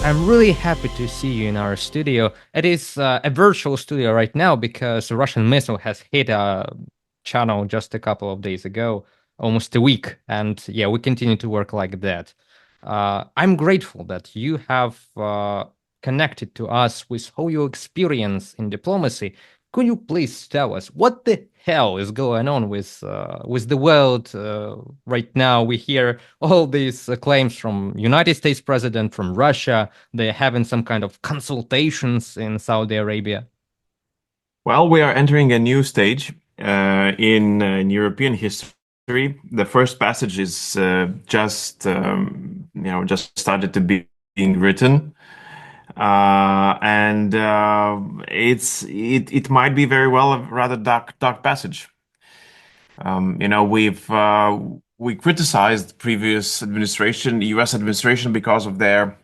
I'm really happy to see you in our studio. It is a virtual studio right now because a Russian missile has hit a channel just a couple of days ago, almost a week. And yeah, we continue to work like that. I'm grateful that you have connected to us with how you experience in diplomacy. Could you please tell us what the hell is going on with the world right now? We hear all these claims from United States president, from Russia. They're having some kind of consultations in Saudi Arabia. Well, we are entering a new stage in European history. The first passage is just started to be being written, and it might be very well a rather dark passage. We criticized previous administration, U.S. administration, because of their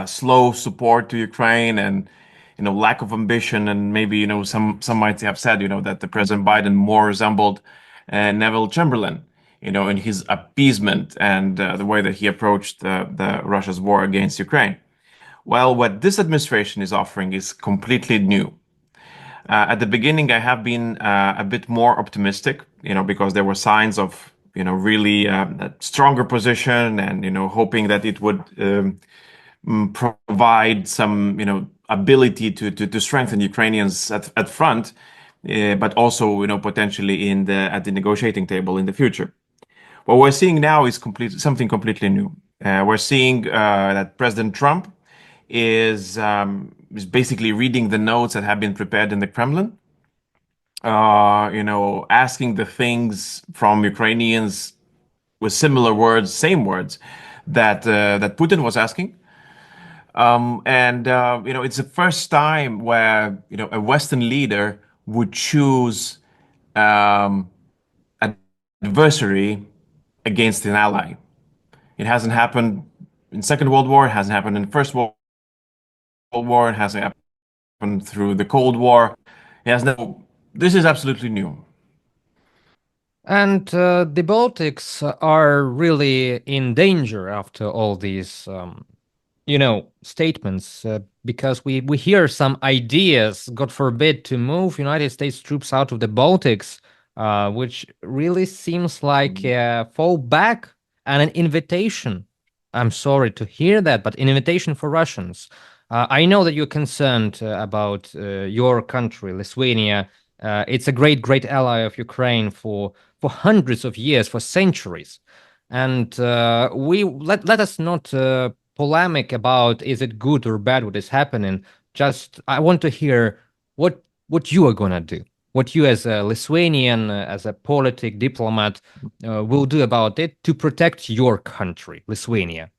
slow support to Ukraine and lack of ambition, and maybe some might have said that the President Biden more resembled Neville Chamberlain in his appeasement and the way that he approached the Russia's war against Ukraine. Well, what this administration is offering is completely new. At the beginning, I have been a bit more optimistic, because there were signs of really a stronger position, and hoping that it would provide some, ability to strengthen Ukrainians at front, but also, potentially at the negotiating table in the future. What we're seeing now is something completely new. We're seeing that President Trump is basically reading the notes that have been prepared in the Kremlin. Asking the things from Ukrainians with similar words, same words that Putin was asking. It's the first time where a Western leader would choose an adversary against an ally. It hasn't happened in Second World War. It hasn't happened in First World War. It hasn't happened through the Cold War. It has no. This is absolutely new. And the Baltics are really in danger after all these, statements, because we hear some ideas, God forbid, to move United States troops out of the Baltics, which really seems like a fallback and an invitation. I'm sorry to hear that, but an invitation for Russians. I know that you're concerned about your country, Lithuania. It's a great ally of Ukraine for hundreds of years, for centuries. And we let us not polemic about is it good or bad what is happening. Just I want to hear what you are gonna do, what you as a Lithuanian, as a politic diplomat, will do about it to protect your country, Lithuania.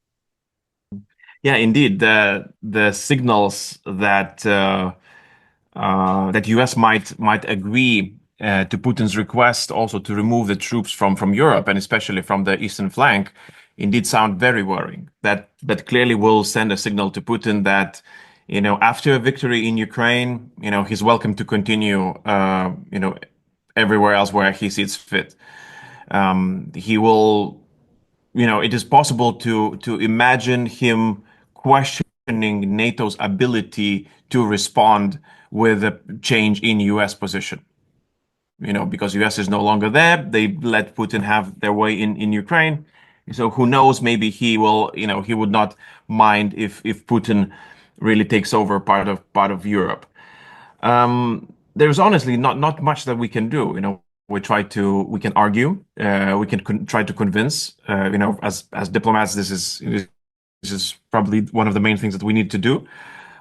Yeah, indeed. The signals that U.S. might agree to Putin's request also to remove the troops from Europe, and especially from the eastern flank, indeed sound very worrying. That clearly will send a signal to Putin that after a victory in Ukraine, he's welcome to continue everywhere else where he sees fit. He will. It is possible to imagine him questioning NATO's ability to respond with a change in US position. Because US is no longer there, they let Putin have their way in Ukraine. So who knows, maybe he would not mind if Putin really takes over part of Europe. There's honestly not much that we can do. We can argue, we can try to convince. As diplomats, this is probably one of the main things that we need to do,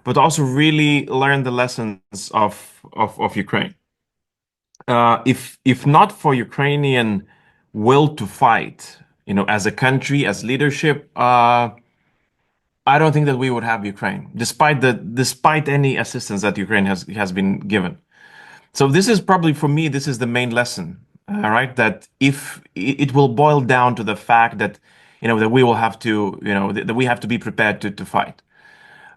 but also really learn the lessons of Ukraine. If not for Ukrainian will to fight, as a country, as leadership, I don't think that we would have Ukraine, despite any assistance that Ukraine has been given. So this is probably for me, this is the main lesson, all right? That if it will boil down to the fact that that we will have to that we have to be prepared to fight.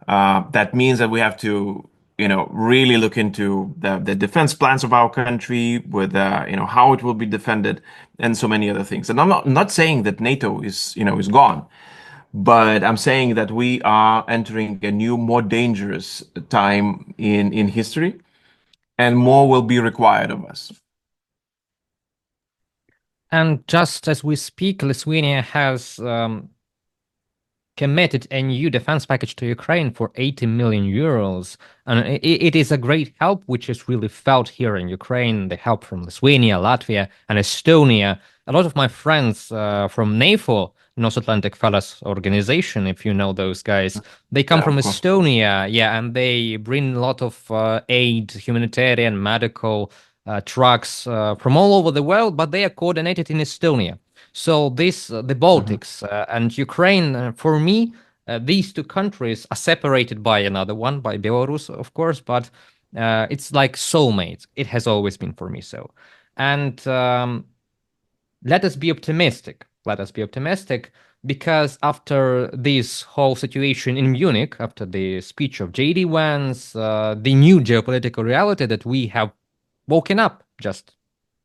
That means that we have to really look into the defense plans of our country with how it will be defended and so many other things. And I'm not saying that NATO is gone, But I'm saying that we are entering a new, more dangerous time in history, and more will be required of us. And just as we speak, Lithuania has committed a new defense package to Ukraine for 80 million euros. And it is a great help, which is really felt here in Ukraine. The help from Lithuania, Latvia, and Estonia. A lot of my friends from NATO, North Atlantic Fellows Organization, if you know those guys, they come Yeah, from of course. Estonia. Yeah, and they bring a lot of aid, humanitarian, medical trucks from all over the world, but they are coordinated in Estonia. So this, the Mhm. Baltics and Ukraine, for me, these two countries are separated by another one, by Belarus, of course, but it's like soulmates. It has always been for me so. And let us be optimistic. Let us be optimistic because after this whole situation in Munich, after the speech of J.D. Vance, the new geopolitical reality that we have woken up just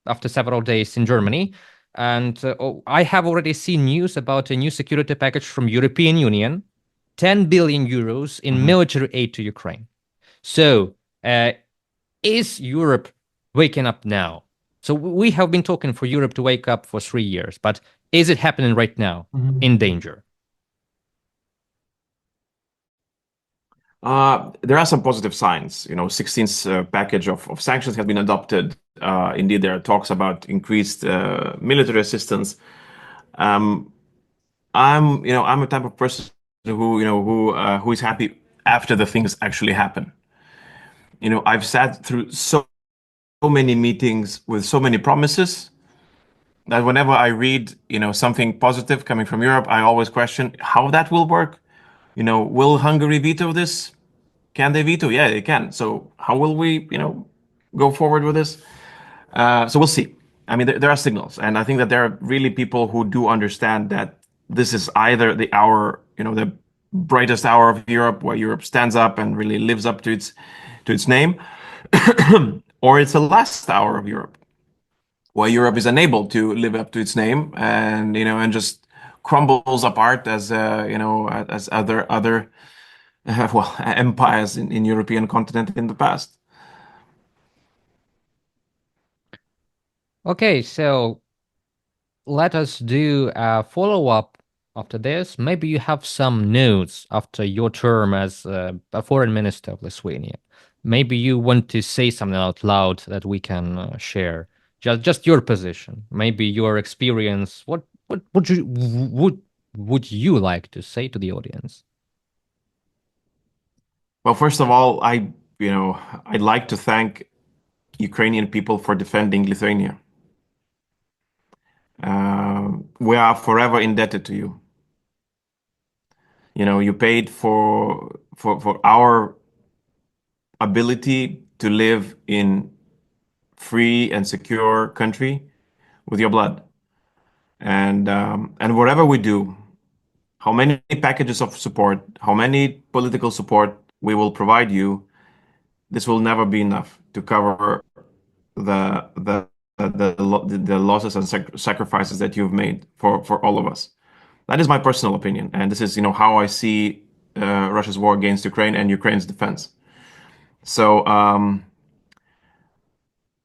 after several days in Germany. And I have already seen news about a new security package from European Union, 10 billion euros in Mhm. military aid to Ukraine. So, uh, is Europe waking up now? So we have been talking for Europe to wake up for 3 years, but is it happening right now Mhm. in danger? There are some positive signs. 16th package of sanctions has been adopted. Indeed, there are talks about increased military assistance. Um, I'm a type of person who is happy after the things actually happen. I've sat through so many meetings with so many promises that whenever I read, something positive coming from Europe, I always question how that will work. Will Hungary veto this? Can they veto? Yeah, they can. So how will we, go forward with this? So we'll see. I mean, there are signals, and I think that there are really people who do understand that this is either the hour, the brightest hour of Europe, where Europe stands up and really lives up to its name, or it's the last hour of Europe, where Europe is unable to live up to its name, and just crumbles apart as as other well empires in European continent in the past. Okay, so let us do a follow up after this. Maybe you have some notes after your term as a foreign minister of Lithuania. Maybe you want to say something out loud that we can share. Just your position, maybe your experience. What would you like to say to the audience? Well, first of all, I'd like to thank Ukrainian people for defending Lithuania. We are forever indebted to you. You paid for our ability to live in free and secure country with your blood. And whatever we do, how many packages of support, how many political support we will provide you, this will never be enough to cover the losses and sacrifices that you've made for all of us. That is my personal opinion, and this is how I see Russia's war against Ukraine and Ukraine's defense. So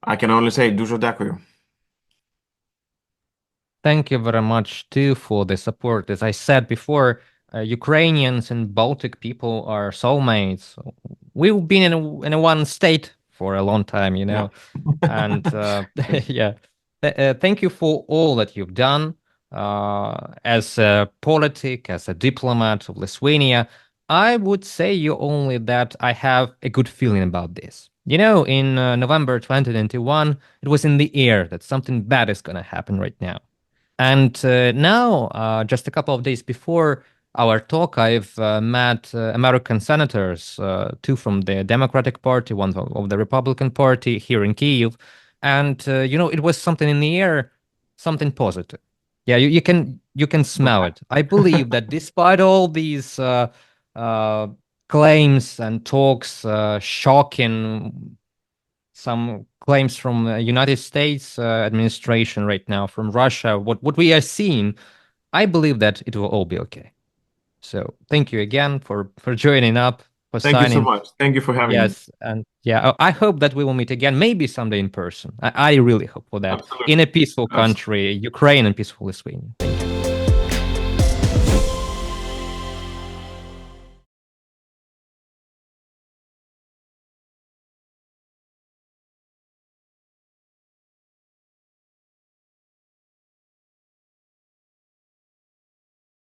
I can only say дуже дякую. Thank you very much too for the support. As I said before, Ukrainians and Baltic people are soulmates. We've been in a one state for a long time, Yeah. and yeah, thank you for all that you've done as a politic, as a diplomat of Lithuania. I would say you only that I have a good feeling about this. In November 2021, it was in the air that something bad is going to happen right now. And now, just a couple of days before our talk, I've met American senators, two from the Democratic Party, one of the Republican Party here in Kyiv. And it was something in the air, something positive. Yeah, you can smell it. I believe that despite all these uh, claims and talks, shocking some claims from United States administration right now, from Russia, what we are seeing, I believe that it will all be okay. So thank you again for joining up, for Thank you so signing. much. Thank you for having me. Yes, and yeah, I hope that we will meet again, maybe someday in person. I really hope for that. In Absolutely. a peaceful Absolutely. country, Ukraine and peaceful Lithuania. Thank you.